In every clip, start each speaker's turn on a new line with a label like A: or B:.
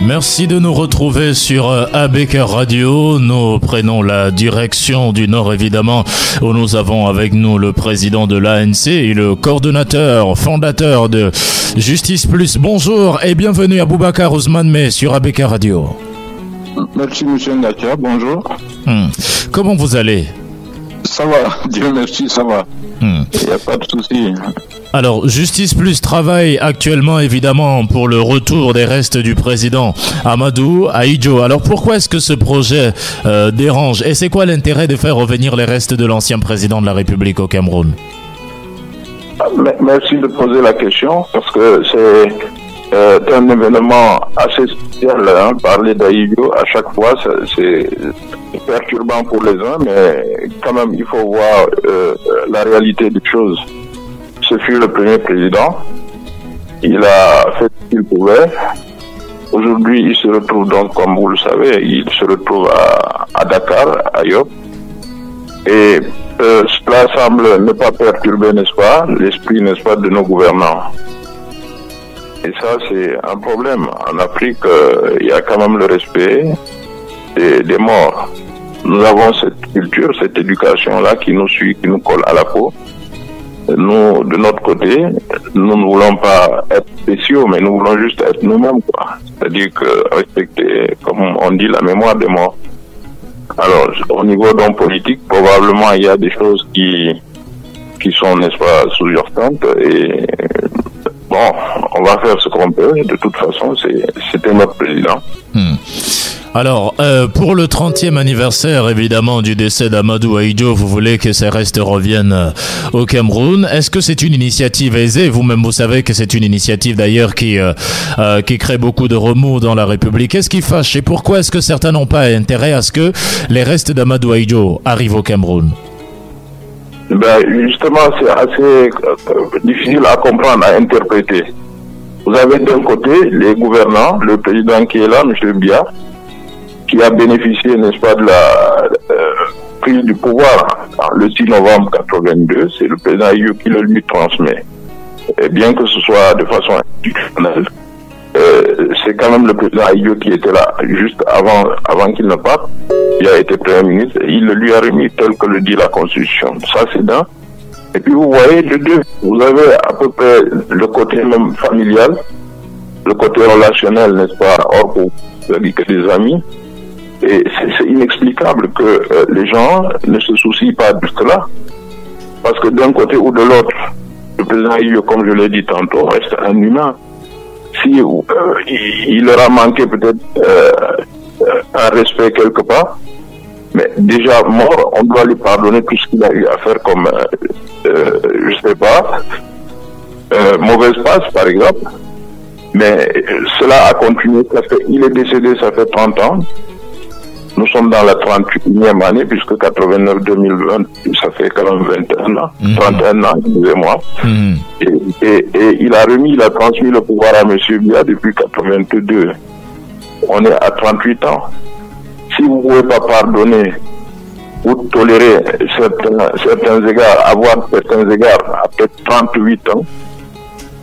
A: Merci de nous retrouver sur ABK Radio. Nous prenons la direction du Nord, évidemment, où nous avons avec nous le président de l'ANC et le coordonnateur, fondateur de Justice Plus. Bonjour et bienvenue à Boubacar Ousmane Meh sur ABK Radio.
B: Merci, monsieur Ngatia. Bonjour.
A: Comment vous allez?
B: Ça va, Dieu merci, ça va. Il n'y a pas de souci.
A: Alors, Justice Plus travaille actuellement, évidemment, pour le retour des restes du président Amadou Ahidjo. Alors, pourquoi est-ce que ce projet dérange? Et c'est quoi l'intérêt de faire revenir les restes de l'ancien président de la République au Cameroun?
B: Merci de poser la question, parce que c'est un événement assez spécial. Parler d'Ahidjo, à chaque fois, c'est perturbant pour les uns, mais quand même, il faut voir la réalité des choses. Ce fut le premier président. Il a fait ce qu'il pouvait. Aujourd'hui, il se retrouve donc, comme vous le savez, il se retrouve à Dakar, à Yob. Et cela semble ne pas perturber, n'est-ce pas, l'esprit, n'est-ce pas, de nos gouvernants. Et ça, c'est un problème. En Afrique, il y a quand même le respect des morts. Nous avons cette culture, cette éducation-là qui nous suit, qui nous colle à la peau. Nous, de notre côté, nous ne voulons pas être spéciaux, mais nous voulons juste être nous-mêmes, quoi. C'est-à-dire que respecter, comme on dit, la mémoire des morts. Alors, au niveau donc politique, probablement, il y a des choses qui sont, n'est-ce pas, sous-jacentes et bon, on va faire ce qu'on peut. De toute façon, c'était notre président.
A: Alors, pour le 30e anniversaire, évidemment, du décès d'Amadou Ahidjo, vous voulez que ces restes reviennent au Cameroun. Est-ce que c'est une initiative aisée? Vous-même, vous savez que c'est une initiative, d'ailleurs, qui crée beaucoup de remous dans la République. Qu'est-ce qui fâche et pourquoi est-ce que certains n'ont pas intérêt à ce que les restes d'Amadou Ahidjo arrivent au Cameroun?
B: Justement, c'est assez difficile à comprendre, à interpréter. Vous avez d'un côté les gouvernants, le président qui est là, M. Biya, qui a bénéficié, n'est-ce pas, de la prise du pouvoir le 6 novembre 82. C'est le président Ahidjo qui le lui transmet. Et bien que ce soit de façon institutionnelle, c'est quand même le président Ahidjo qui était là juste avant qu'il ne parte. Il a été Premier ministre et il le lui a remis tel que le dit la Constitution. Ça, c'est d'un. Et puis vous voyez, de deux, vous avez à peu près le côté même familial, le côté relationnel, n'est-ce pas, hors pour que des amis. Et c'est inexplicable que les gens ne se soucient pas de cela. Parce que d'un côté ou de l'autre, le président Ahidjo, comme je l'ai dit tantôt, reste un humain. Si il leur a manqué peut-être un respect quelque part, mais déjà mort, on doit lui pardonner tout ce qu'il a eu à faire comme, je sais pas, mauvaise passe par exemple. Mais cela a continué, il est décédé, ça fait 30 ans. Nous sommes dans la 31e année, puisque 89-2020, ça fait quand même 21 ans, 31 ans, excusez-moi. Et il a transmis le pouvoir à M. Biya depuis 82. On est à 38 ans. Si vous ne pouvez pas pardonner ou tolérer certains égards, avoir certains égards après 38 ans,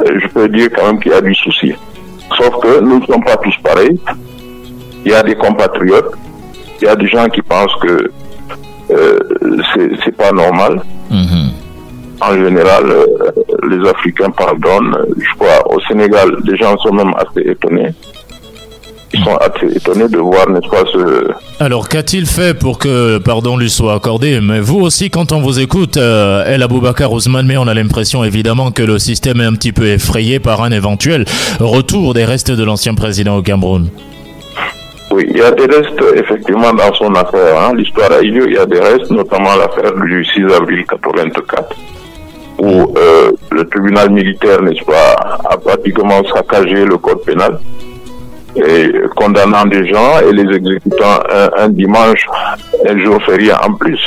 B: je peux dire quand même qu'il y a du souci. Sauf que nous ne sommes pas tous pareils. Il y a des compatriotes. Il y a des gens qui pensent que c'est pas normal. En général, les Africains pardonnent. Je crois au Sénégal, les gens sont même assez étonnés. Ils sont assez étonnés de voir, n'est-ce pas,
A: Alors, qu'a-t-il fait pour que pardon lui soit accordé? Mais vous aussi, quand on vous écoute, El Boubacar Ousmane Meh, on a l'impression évidemment que le système est un petit peu effrayé par un éventuel retour des restes de l'ancien président au Cameroun.
B: Oui, il y a des restes, effectivement, dans son affaire. L'histoire Ahidjo, il y a des restes, notamment l'affaire du 6 avril 84, où le tribunal militaire, n'est-ce pas, a pratiquement saccagé le code pénal, et condamnant des gens et les exécutant un dimanche, un jour férié en plus,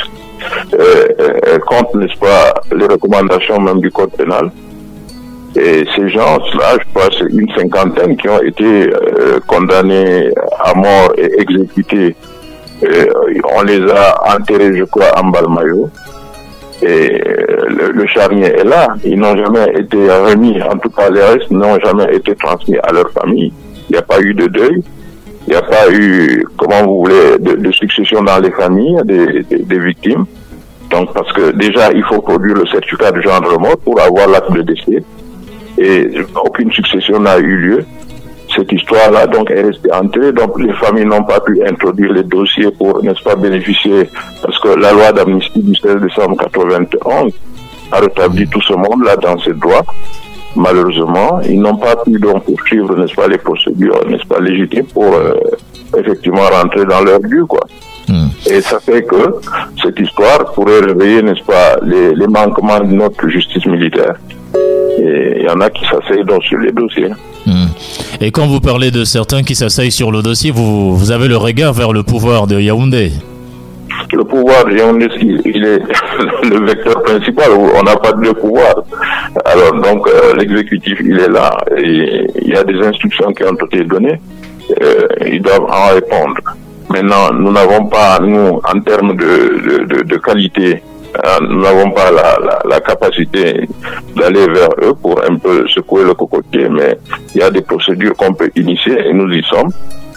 B: contre, n'est-ce pas, les recommandations même du code pénal. Et ces gens-là, je crois, c'est une cinquantaine qui ont été condamnés à mort et exécutés. On les a enterrés, je crois, en Balmayo. Et le charnier est là. Ils n'ont jamais été remis. En tout cas, les restes n'ont jamais été transmis à leur famille. Il n'y a pas eu de deuil. Il n'y a pas eu, comment vous voulez, de succession dans les familles des victimes. Donc, parce que déjà, il faut produire le certificat de gendre mort pour avoir l'acte de décès. Et aucune succession n'a eu lieu. Cette histoire-là, donc, est restée entrée. Donc, les familles n'ont pas pu introduire les dossiers pour, n'est-ce pas, bénéficier. Parce que la loi d'amnistie du 16 décembre 91 a rétabli tout ce monde-là dans ses droits. Malheureusement, ils n'ont pas pu donc poursuivre, n'est-ce pas, les procédures, n'est-ce pas, légitimes pour effectivement rentrer dans leur but, quoi. Et ça fait que cette histoire pourrait réveiller, n'est-ce pas, les manquements de notre justice militaire. Et il y en a qui s'asseyent donc sur les dossiers.
A: Et quand vous parlez de certains qui s'asseyent sur le dossier, vous avez le regard vers le pouvoir de Yaoundé.
B: Le pouvoir de Yaoundé, il est le vecteur principal. On n'a pas de pouvoir. Alors donc l'exécutif, il est là. Et il y a des instructions qui ont été données. Ils doivent en répondre. Maintenant, nous n'avons pas, nous, en termes de qualité, nous n'avons pas la capacité d'aller vers eux pour un peu secouer le cocotier, mais il y a des procédures qu'on peut initier et nous y sommes.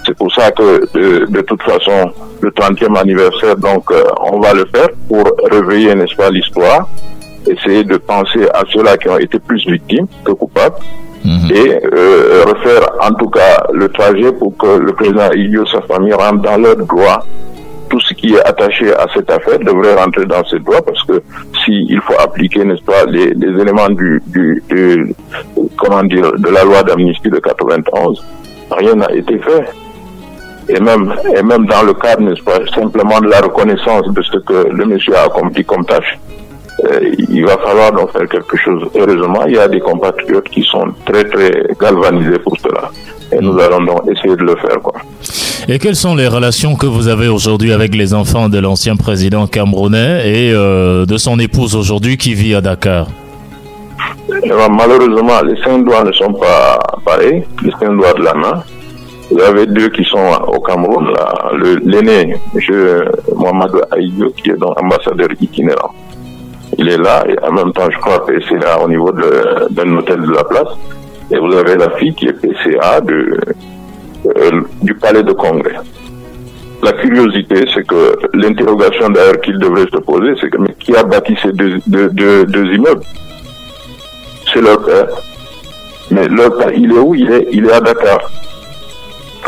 B: C'est pour ça que, de toute façon, le 30e anniversaire, donc, on va le faire pour réveiller, n'est-ce pas, l'histoire, essayer de penser à ceux-là qui ont été plus victimes que coupables, et refaire en tout cas le trajet pour que le président Idio et sa famille rentrent dans leurs droits. Tout ce qui est attaché à cette affaire devrait rentrer dans ses droits, parce que s'il faut appliquer, n'est-ce pas, les éléments comment dire, de la loi d'amnistie de 91, rien n'a été fait. Et même dans le cadre, n'est-ce pas, simplement de la reconnaissance de ce que le monsieur a accompli comme tâche, il va falloir donc faire quelque chose. Heureusement, il y a des compatriotes qui sont très très galvanisés pour cela. Et nous allons donc essayer de le faire, quoi.
A: Et quelles sont les relations que vous avez aujourd'hui avec les enfants de l'ancien président camerounais et de son épouse aujourd'hui qui vit à Dakar?
B: Malheureusement, les 5 doigts ne sont pas pareils, les 5 doigts de la main. Vous avez 2 qui sont au Cameroun, l'aîné, M. Mohamed Aïdjo, qui est donc ambassadeur itinérant. Il est là, et en même temps, je crois que c'est là au niveau d'un hôtel de la place. Et vous avez la fille qui est PCA du palais de congrès. La curiosité, c'est que l'interrogation d'ailleurs qu'il devrait se poser, c'est que mais qui a bâti ces deux immeubles? C'est leur père. Mais leur père, il est où? Il est à Dakar.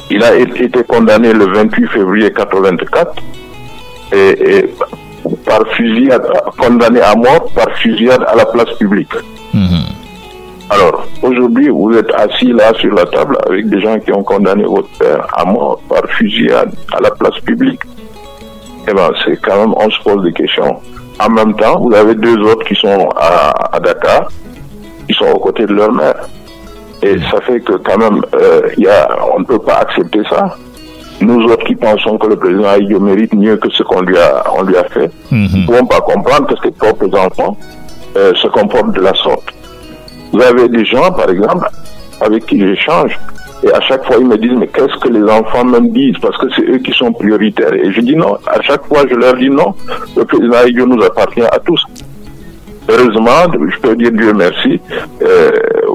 B: Il a été condamné le 28 février 1984 et par fusillade, condamné à mort par fusillade à la place publique. Alors, aujourd'hui, vous êtes assis là sur la table avec des gens qui ont condamné votre père à mort par fusillade à la place publique. Eh bien, c'est quand même, on se pose des questions. En même temps, vous avez 2 autres qui sont à Dakar, qui sont aux côtés de leur mère. Et ça fait que quand même, on ne peut pas accepter ça. Nous autres qui pensons que le président Aïdjo mérite mieux que ce qu'on lui a fait, nous ne pouvons pas comprendre que ses propres enfants se comportent de la sorte. Vous avez des gens, par exemple, avec qui j'échange, et à chaque fois ils me disent, mais qu'est-ce que les enfants me disent, parce que c'est eux qui sont prioritaires. Et je dis non, à chaque fois je leur dis non, le président Aïdjo nous appartient à tous. Heureusement, je peux dire Dieu merci,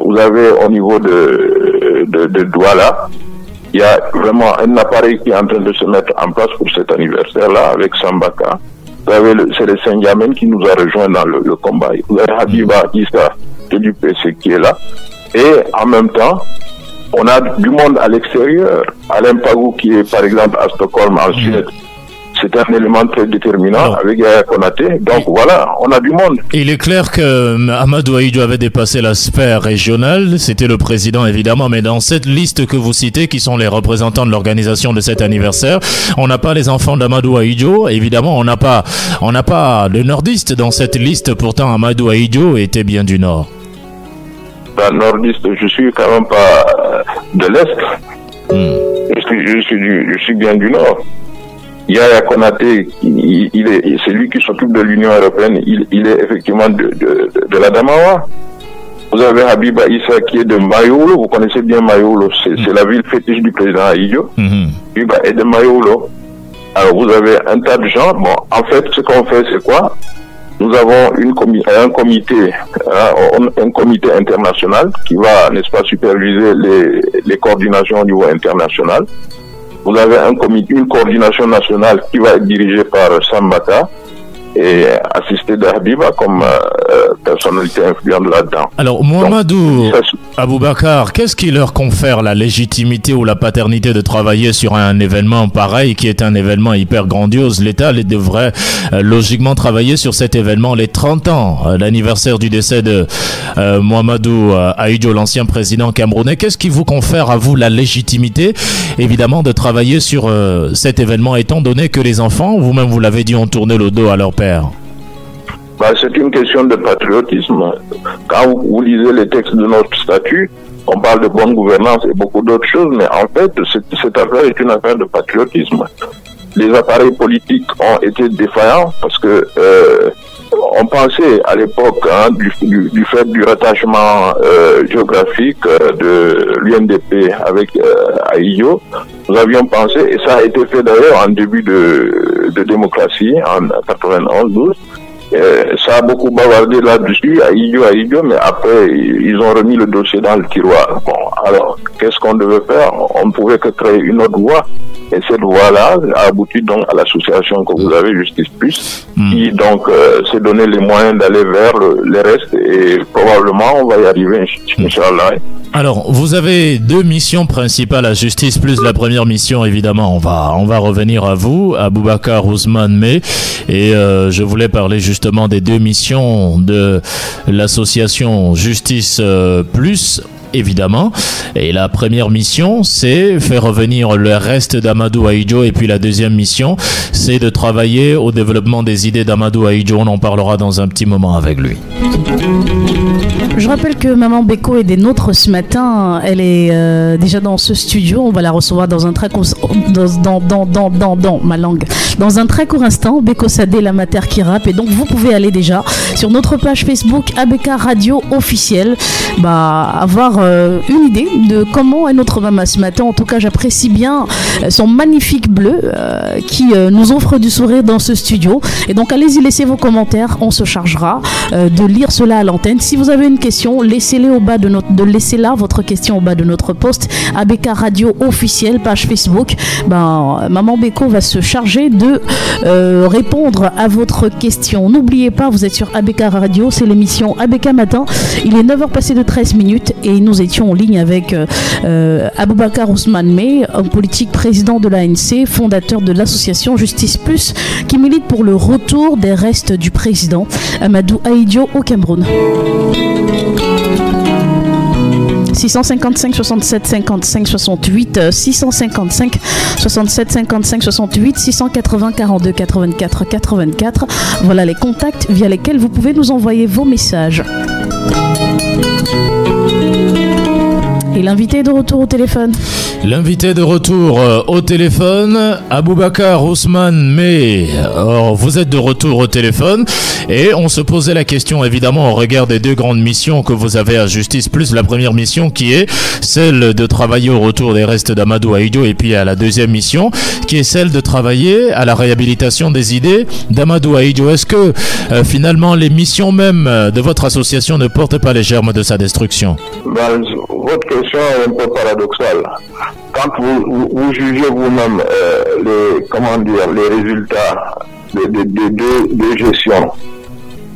B: vous avez au niveau de Douala, il y a vraiment un appareil qui est en train de se mettre en place pour cet anniversaire-là avec Sambaka. Vous avez c'est le Saint-Yamen qui nous a rejoint dans le combat. Vous avez Habiba Issa du PC qui est là. Et en même temps, on a du monde à l'extérieur. Alain Pagou qui est par exemple à Stockholm en Suède. C'est un élément très déterminant avec Yaya Konaté. Donc voilà, on a du monde.
A: Il est clair que Amadou Aïdjo avait dépassé l'aspect régional. C'était le président évidemment, mais dans cette liste que vous citez, qui sont les représentants de l'organisation de cet anniversaire, on n'a pas les enfants d'Amadou Aïdjo. Évidemment, on n'a pas de nordistes dans cette liste. Pourtant, Amadou Aïdjo était bien du nord.
B: Ben, nordiste, je suis quand même pas de l'Est. Je suis bien du nord. Yaya Konaté, c'est lui qui s'occupe de l'Union européenne, il est effectivement de la Damawa. Vous avez Habiba Issa qui est de Mayolo, vous connaissez bien Mayolo, c'est la ville fétiche du président Aïdjo. Habiba est de Mayolo. Alors vous avez un tas de gens. Bon, en fait, ce qu'on fait, c'est quoi? Nous avons un comité international qui va, n'est-ce pas, superviser les coordinations au niveau international. vous avez un comité, une coordination nationale qui va être dirigée par Sambaka et assisté d'Habiba comme personnalité influente là-dedans.
A: Alors, Mohamedou Aboubakar, qu'est-ce qui leur confère la légitimité ou la paternité de travailler sur un événement pareil, qui est un événement hyper grandiose? L'État devrait logiquement travailler sur cet événement, les 30 ans, l'anniversaire du décès de Mahamadou Ahidjo, l'ancien président camerounais. Qu'est-ce qui vous confère à vous la légitimité, évidemment, de travailler sur cet événement, étant donné que les enfants, vous-même vous l'avez dit, ont tourné le dos à leur père?
B: C'est une question de patriotisme. Quand vous lisez les textes de notre statut, on parle de bonne gouvernance et beaucoup d'autres choses, mais en fait, cette affaire est une affaire de patriotisme. Les appareils politiques ont été défaillants parce que on pensait à l'époque du fait du rattachement géographique de l'UNDP avec Ahidjo, nous avions pensé, et ça a été fait d'ailleurs en début de démocratie en 91-12, ça a beaucoup bavardé là-dessus, Ahidjo, mais après, ils ont remis le dossier dans le tiroir. Bon, alors, qu'est-ce qu'on devait faire? On ne pouvait que créer une autre voie. Et cette voie-là a abouti donc à l'association que vous avez, Justice Plus, qui donc s'est donné les moyens d'aller vers les restes, et probablement on va y arriver, Inch'Allah.
A: Alors, vous avez deux missions principales à Justice Plus. La première mission, évidemment, on va revenir à vous, Aboubakar Ousmane Meh, et je voulais parler justement des deux missions de l'association Justice Plus, évidemment. Et la première mission, c'est faire revenir le reste d'Amadou Ahidjo, et puis la deuxième mission, c'est de travailler au développement des idées d'Amadou Ahidjo. On en parlera dans un petit moment avec lui.
C: Je rappelle que Maman Beko est des nôtres ce matin. Elle est déjà dans ce studio. On va la recevoir dans un très court dans un très court instant. Beko Sadé, la mater qui rappe. Et donc vous pouvez aller déjà sur notre page Facebook ABK Radio officielle, avoir une idée de comment est notre maman ce matin. En tout cas, j'apprécie bien son magnifique bleu qui nous offre du sourire dans ce studio. Et donc allez-y, laissez vos commentaires. On se chargera de lire cela à l'antenne. Si vous avez une question, laissez-la votre question au bas de notre post ABK Radio officiel, page Facebook. Maman Beko va se charger de répondre à votre question. N'oubliez pas, vous êtes sur ABK Radio, c'est l'émission ABK Matin. Il est 9h passé de 13 minutes et nous étions en ligne avec Aboubakar Ousmane Meh, homme politique, président de l'ANC, fondateur de l'association Justice Plus, qui milite pour le retour des restes du président Amadou Ahidjo au Cameroun. 655 67 55 68 655 67 55 68 680 42 84 84. Voilà les contacts via lesquels vous pouvez nous envoyer vos messages. Et l'invité est de retour au téléphone.
A: L'invité de retour au téléphone, Aboubakar Ousmane Meh. Alors, vous êtes de retour au téléphone et on se posait la question, évidemment, au regard des deux grandes missions que vous avez à Justice Plus. La première mission qui est celle de travailler au retour des restes d'Amadou Ahidjo, et puis à la deuxième mission qui est celle de travailler à la réhabilitation des idées d'Amadou Ahidjo. Est-ce que finalement les missions même de votre association ne portent pas les germes de sa destruction?
B: Votre question est un peu paradoxale. Quand vous jugez vous-même les résultats de gestion,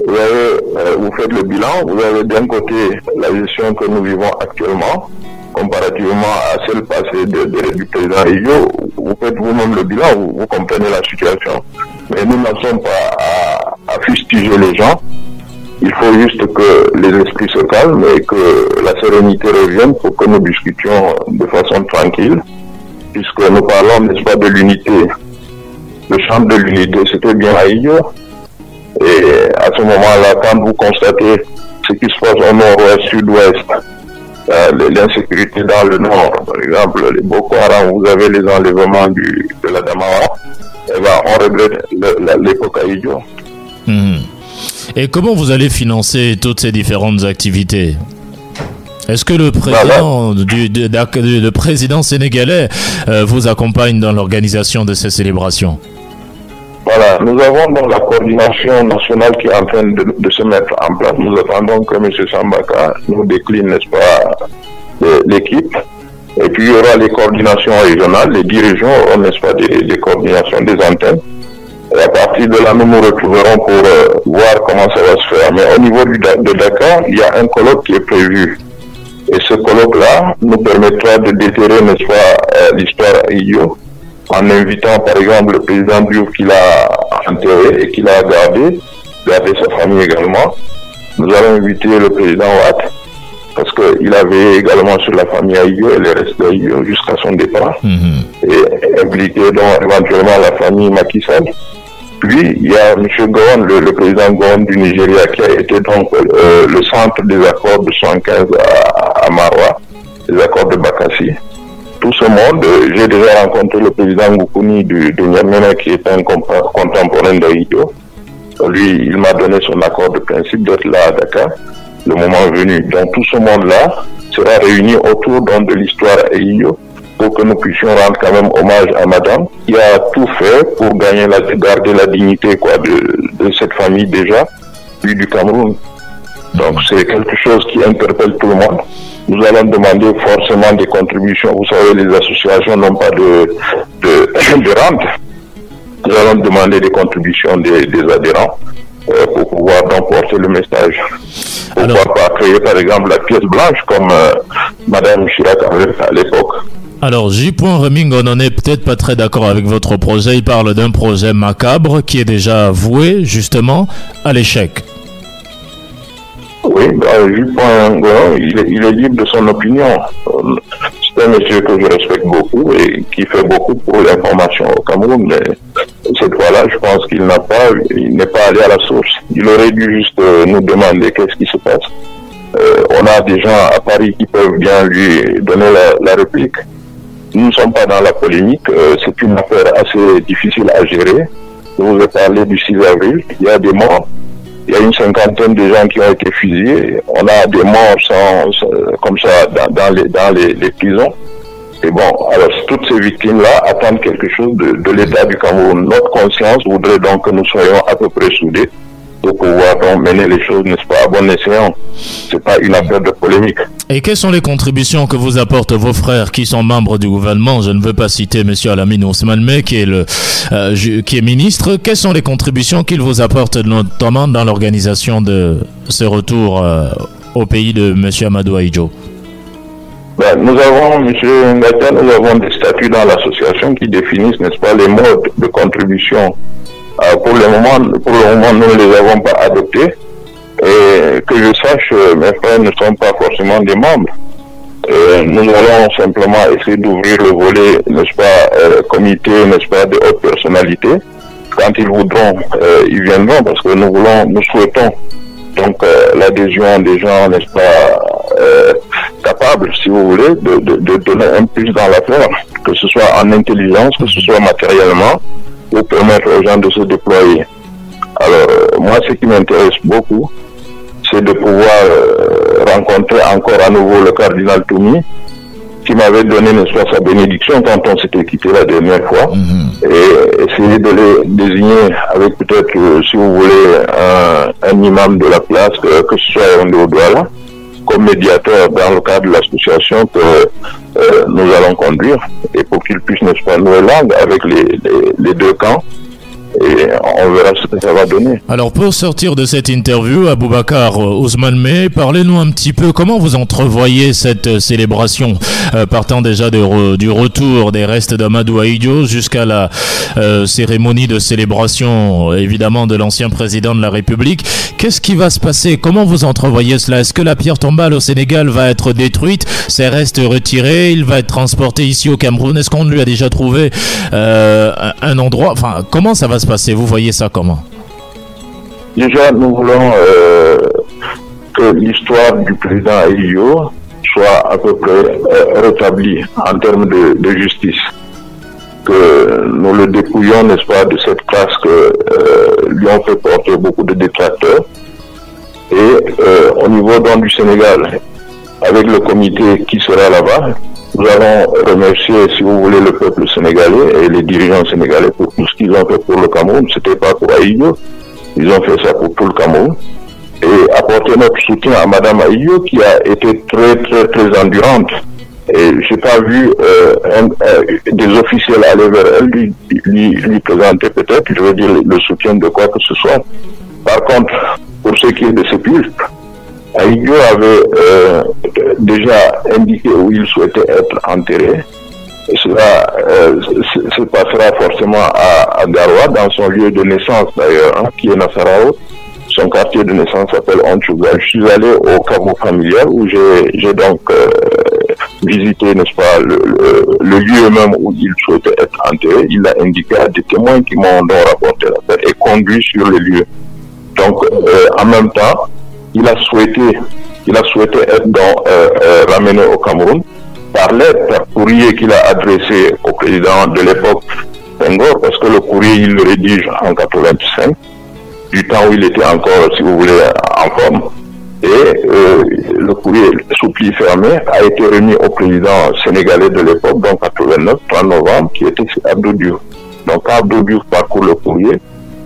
B: vous faites le bilan, vous avez d'un côté la gestion que nous vivons actuellement, comparativement à celle passée du président Ahidjo, vous faites vous-même le bilan, vous comprenez la situation. Mais nous n'en sommes pas à fustiger les gens. Il faut juste que les esprits se calment et que la sérénité revienne pour que nous discutions de façon tranquille, puisque nous parlons, n'est-ce pas, de l'unité. Le champ de l'unité, c'était bien Ahidjo. Et à ce moment-là, quand vous constatez ce qui se passe au nord-ouest, sud-ouest, l'insécurité dans le nord, par exemple, les Boko Haram, vous avez les enlèvements de la Damawa, on regrette l'époque Ahidjo.
A: Et comment vous allez financer toutes ces différentes activités? Est-ce que le président, le président sénégalais vous accompagne dans l'organisation de ces célébrations?
B: Voilà, nous avons donc la coordination nationale qui est en train de se mettre en place. Nous attendons que M. Sambaka nous décline, n'est-ce pas, l'équipe. Et puis il y aura les coordinations régionales, les dirigeants auront, n'est-ce pas, des coordinations des antennes. Et à partir de là, nous nous retrouverons pour voir comment ça va se faire. Mais au niveau de Dakar, il y a un colloque qui est prévu. Et ce colloque-là nous permettra de déterrer, n'est-ce pas, l'histoire AIO, en invitant par exemple le président Diouf qui l'a enterré et qui l'a gardé sa famille également. Nous allons inviter le président Ouatt, parce qu'il avait également sur la famille AIO et les restes d'AIO jusqu'à son départ, et impliqué donc éventuellement la famille Macky Sall. Puis il y a M. Gowon, le président Gowon du Nigeria, qui a été donc le centre des accords de 75 à Maroua, les accords de Bakassi. Tout ce monde, j'ai déjà rencontré le président Goukouni de Niamey, qui est un contemporain d'AIO. Lui, il m'a donné son accord de principe d'être là à Dakar, le moment venu. Donc tout ce monde-là sera réuni autour donc, de l'histoire AIO, pour que nous puissions rendre quand même hommage à madame, qui a tout fait pour garder la dignité quoi, de cette famille déjà, puis du Cameroun. Donc c'est quelque chose qui interpelle tout le monde. Nous allons demander forcément des contributions. Vous savez, les associations n'ont pas de rente. Nous allons demander des contributions des adhérents pour pouvoir donc porter le message. Pourquoi pas créer par exemple la pièce blanche comme madame Chirac avait fait à l'époque.
A: Alors, J. Reming, on n'en est peut-être pas très d'accord avec votre projet. Il parle d'un projet macabre qui est déjà voué, justement, à l'échec.
B: Oui, J. Reming, il est libre de son opinion. C'est un monsieur que je respecte beaucoup et qui fait beaucoup pour l'information au Cameroun. Mais cette fois-là, je pense qu'il n'est pas allé à la source. Il aurait dû juste nous demander qu'est-ce qui se passe. On a des gens à Paris qui peuvent bien lui donner la réplique. Nous ne sommes pas dans la polémique, c'est une affaire assez difficile à gérer. Je vous ai parlé du 6 avril, il y a des morts, il y a une cinquantaine de gens qui ont été fusillés, on a des morts comme ça dans les prisons. Et bon, alors toutes ces victimes-là attendent quelque chose de l'État du Cameroun. Notre conscience voudrait donc que nous soyons à peu près soudés pour pouvoir donc mener les choses, n'est-ce pas, à bon escient. C'est pas une affaire de polémique.
A: Et quelles sont les contributions que vous apportent vos frères qui sont membres du gouvernement? Je ne veux pas citer M. Alamine Ousmane Mey, qui est ministre. Quelles sont les contributions qu'il vous apporte, notamment dans l'organisation de ce retour au pays de M. Amadou Ahidjo?
B: Nous avons, M. Ngata, nous avons des statuts dans l'association qui définissent, n'est-ce pas, les modes de contribution. Pour le moment, nous ne les avons pas adoptés. Et que je sache, mes frères ne sont pas forcément des membres. Nous allons simplement essayer d'ouvrir le volet, n'est-ce pas, comité, n'est-ce pas, de haute personnalité. Quand ils voudront, ils viendront parce que nous souhaitons donc l'adhésion des gens, n'est-ce pas, capables, si vous voulez, de donner un plus dans l'affaire, que ce soit en intelligence, que ce soit matériellement, pour permettre aux gens de se déployer. Alors, moi, ce qui m'intéresse beaucoup, c'est de pouvoir rencontrer encore à nouveau le cardinal Toumi, qui m'avait donné, n'est-ce pas, sa bénédiction quand on s'était quitté la dernière fois, et essayer de les désigner avec peut-être, si vous voulez, un imam de la place, que ce soit un Douala, comme médiateur dans le cadre de l'association que nous allons conduire, et pour qu'il puisse, n'est-ce pas, nouer langue avec les deux camps. Et on verra ce que ça va donner.
A: Alors pour sortir de cette interview, Aboubacar Ousmane Mey, parlez-nous un petit peu comment vous entrevoyez cette célébration, partant déjà du retour des restes d'Amadou Ahidjo jusqu'à la cérémonie de célébration évidemment de l'ancien président de la République. Qu'est-ce qui va se passer? Comment vous entrevoyez cela? Est-ce que la pierre tombale au Sénégal va être détruite, ses restes retirés, il va être transporté ici au Cameroun? Est-ce qu'on lui a déjà trouvé un endroit? Enfin, comment ça va se passer? Vous voyez ça comment?
B: Déjà, nous voulons que l'histoire du président Ahidjo soit à peu près rétablie en termes de justice. Que nous le dépouillons, n'est-ce pas, de cette classe que lui ont fait porter beaucoup de détracteurs. Et au niveau donc du Sénégal, avec le comité qui sera là-bas, nous allons remercier, si vous voulez, le peuple sénégalais et les dirigeants sénégalais pour tout ce qu'ils ont fait pour le Cameroun. C'était pas pour Ahidjo, ils ont fait ça pour tout le Cameroun. Et apporter notre soutien à Madame Ahidjo qui a été très, très, très endurante Et j'ai pas vu des officiels aller vers elle, lui présenter peut-être, je veux dire, le soutien de quoi que ce soit. Par contre, pour ce qui est de sépulcre, Ahidjo avait déjà indiqué où il souhaitait être enterré. Et cela se passera forcément à Garoua, dans son lieu de naissance d'ailleurs, hein, qui est Nassarao. Son quartier de naissance s'appelle Onchouga. Je suis allé au caveau familial où j'ai donc visité, n'est-ce pas, le lieu même où il souhaitait être enterré. Il a indiqué à des témoins qui m'ont rapporté l'affaire et conduit sur le lieu. Donc, en même temps, il a souhaité être ramené au Cameroun par lettre, par courrier qu'il a adressé au président de l'époque, Senghor, parce que le courrier, il le rédige en 85, du temps où il était encore, si vous voulez, en forme. Et le courrier sous pli fermé a été remis au président sénégalais de l'époque, donc 89, 3 novembre, qui était Abdou Diouf. Donc, quand Abdou Diouf parcourt le courrier,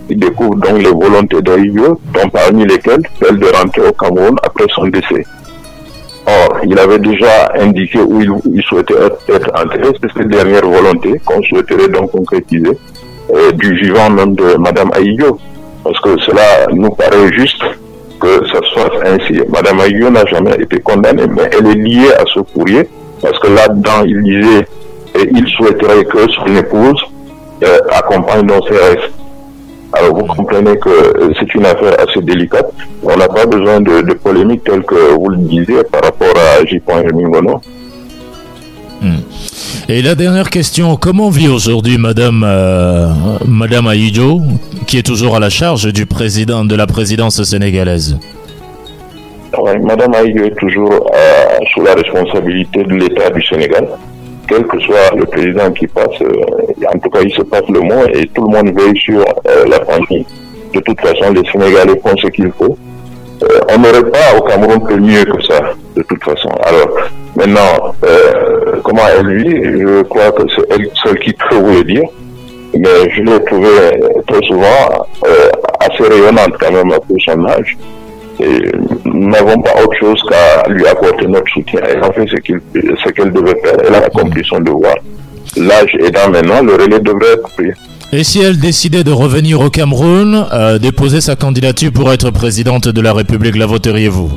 B: il découvre donc les volontés d'Ahidjo, dont parmi lesquelles celle de rentrer au Cameroun après son décès. Or, il avait déjà indiqué où il souhaitait être enterré, c'est cette dernière volonté qu'on souhaiterait donc concrétiser, du vivant même de Madame Ahidjo. Parce que cela nous paraît juste que ça soit ainsi. Madame Ahidjo n'a jamais été condamnée, mais elle est liée à ce courrier, parce que là-dedans, il disait, et il souhaiterait que son épouse accompagne dans ses restes. Alors vous comprenez que c'est une affaire assez délicate. On n'a pas besoin de polémique telle que vous le disiez par rapport à J.Rémy Ngono.
A: Et la dernière question, comment vit aujourd'hui Madame Ahidjo, qui est toujours à la charge de la présidence sénégalaise?
B: Oui, Madame Ahidjo est toujours sous la responsabilité de l'État du Sénégal. Quel que soit le président qui passe, en tout cas il se passe le mot et tout le monde veille sur la famille. De toute façon, les Sénégalais font ce qu'il faut. On n'aurait pas au Cameroun fait mieux que ça, de toute façon. Alors, maintenant, comment elle vit, je crois que c'est elle seule qui peut vous le dire, mais je l'ai trouvée très souvent assez rayonnante quand même pour son âge. Et nous n'avons pas autre chose qu'à lui apporter notre soutien. Elle a fait ce qu'elle devait faire. Elle a accompli son devoir. L'âge aidant maintenant, le relais devrait être pris.
A: Et si elle décidait de revenir au Cameroun, déposer sa candidature pour être présidente de la République, la voteriez-vous?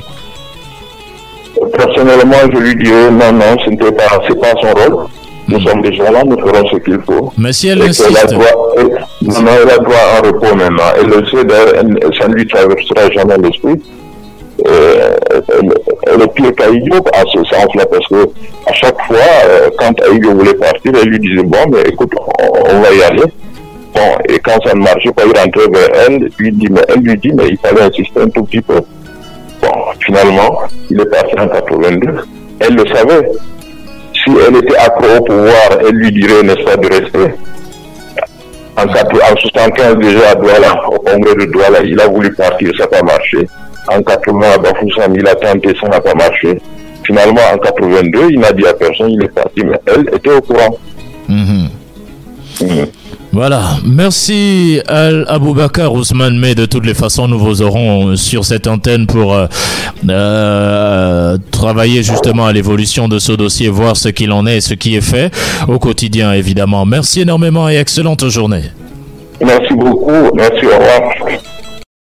B: Personnellement, je lui dirais non, c'est pas son rôle. Nous sommes déjà là, nous ferons ce qu'il faut.
A: Mais si elle insiste...
B: elle a droit à un repos maintenant. Elle le sait, ça ne lui traversera jamais l'esprit. Elle est pire qu'Ahidjo en ce sens-là, parce que à chaque fois, quand Ahidjo voulait partir, elle lui disait bon, mais écoute, on va y aller. Bon, et quand ça ne marchait pas, il rentrait vers elle, elle lui dit, mais il fallait insister un tout petit peu. Bon, finalement, il est parti en 82. Elle le savait. Si elle était accro au pouvoir, elle lui dirait, n'est-ce pas, de rester. En 75, déjà à Douala, au congrès de Douala, il a voulu partir, ça n'a pas marché. En 80, à Bafoussam, il a tenté, ça n'a pas marché. Finalement, en 82, il n'a dit à personne, il est parti, mais elle était au courant.
A: Voilà, merci Al-Aboubakar Ousmane, mais de toutes les façons nous vous aurons sur cette antenne pour travailler justement à l'évolution de ce dossier, voir ce qu'il en est et ce qui est fait au quotidien évidemment. Merci énormément et excellente journée.
B: Merci beaucoup, merci, au revoir.